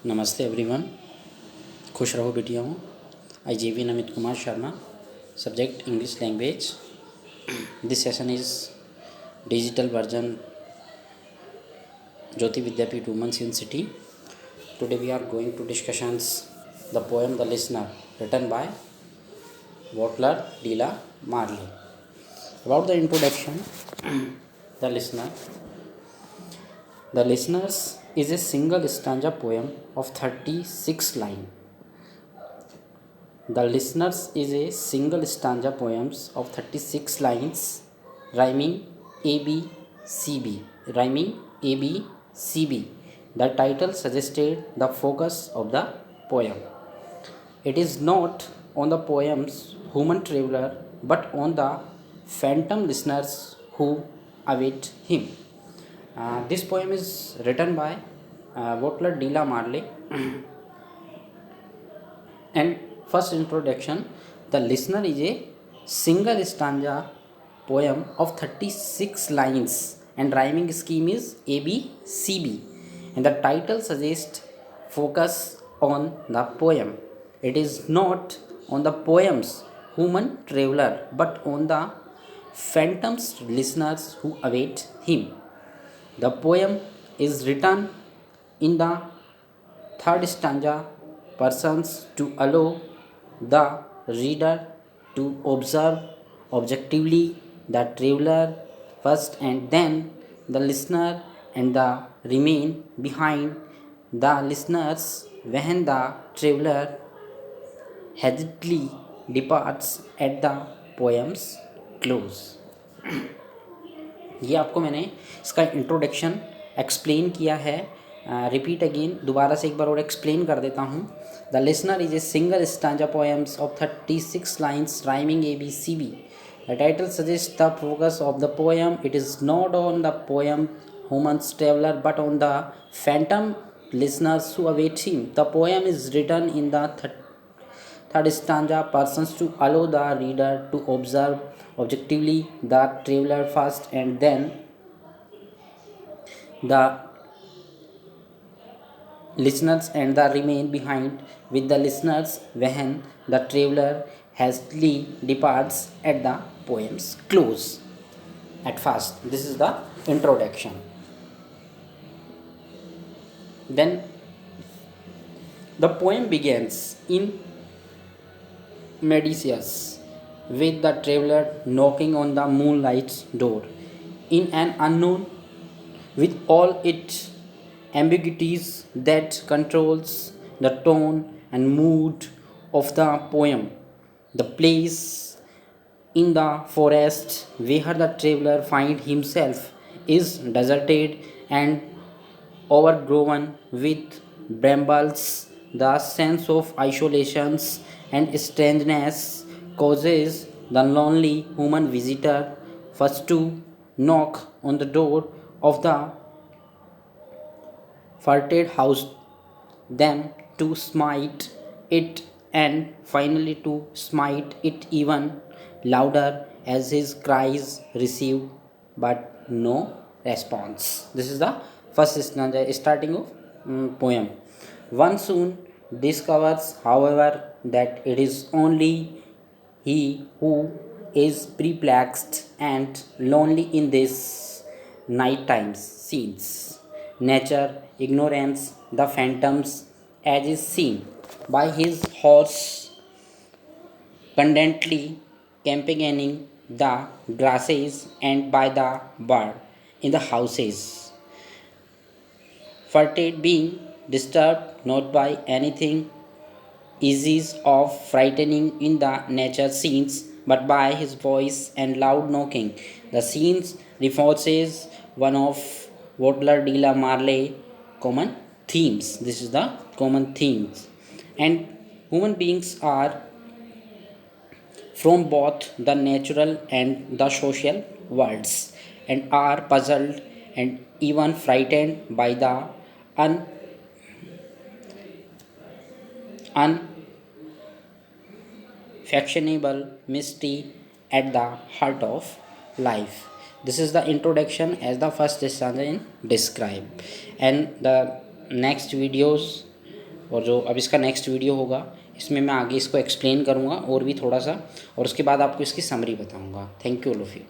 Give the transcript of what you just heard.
नमस्ते एवरीवन। खुश रहो बेटियों। I G V Namit Kumar Sharma, subject English language. This session is digital version Jyoti Vidyapeeth women's university. Today we are going to discussions the poem The Listener, written by Wotler de la Marley. About the introduction, The Listener. The Listeners is a single stanza poem of 36 lines. The Listeners is a single stanza poems of 36 lines, rhyming ABCB. Rhyming ABCB. The title suggested the focus of the poem. It is not on the poem's human traveler but on the phantom listeners who await him. This poem is written by Wotler de la Marley. And first introduction, The Listener is a single stanza poem of 36 lines and rhyming scheme is ABCB, and the title suggests focus on the poem. It is not on the poem's human traveler but on the phantom's listeners who await him. The poem is written in the third stanza persons to allow the reader to observe objectively the traveler first and then the listener and the remain behind the listeners when the traveler hastily departs at the poem's close. ये आपको मैंने इसका introduction explain किया है. Repeat again, दोबारा से एक बार और एक्सप्लेन कर देता हूँ. The listener is a single stanza poems of 36 lines rhyming ABCB. The title suggest the focus of the poem. It is not on the poem humans traveller but on the Phantom listeners who await him. The poem is written in the third stanza persons to allow the reader to observe objectively the traveler first and then the listeners and the remain behind with the listeners when the traveler hastily departs at the poem's close. At first, this is the introduction. Then the poem begins in Medicius with the traveler knocking on the moonlight's door in an unknown with all its ambiguities that controls the tone and mood of the poem. The place in the forest where the traveler finds himself is deserted and overgrown with brambles. The sense of isolation and strangeness causes the lonely human visitor first to knock on the door of the furted house, then to smite it, and finally to smite it even louder as his cries receive but no response. This is the first stanza, starting of poem. One soon discovers, however, that it is only he who is perplexed and lonely in this night scenes. Nature ignorance the phantoms as is seen by his horse contently campaigning the grasses and by the bird in the houses. Furted being disturbed not by anything eases of frightening in the nature scenes but by his voice and loud knocking. The scenes reinforces one of Wotler de la Marley common themes. This is the common themes. And human beings are from both the natural and the social worlds and are puzzled and even frightened by the unfashionable mystery at the heart of life. This is the introduction as the first stanza in describe, and the next videos और जो अब इसका next video होगा इसमें मैं आगे इसको explain करूँगा और भी थोड़ा सा, और उसके बाद आपको इसकी समरी बताऊँगा। Thank you all of you.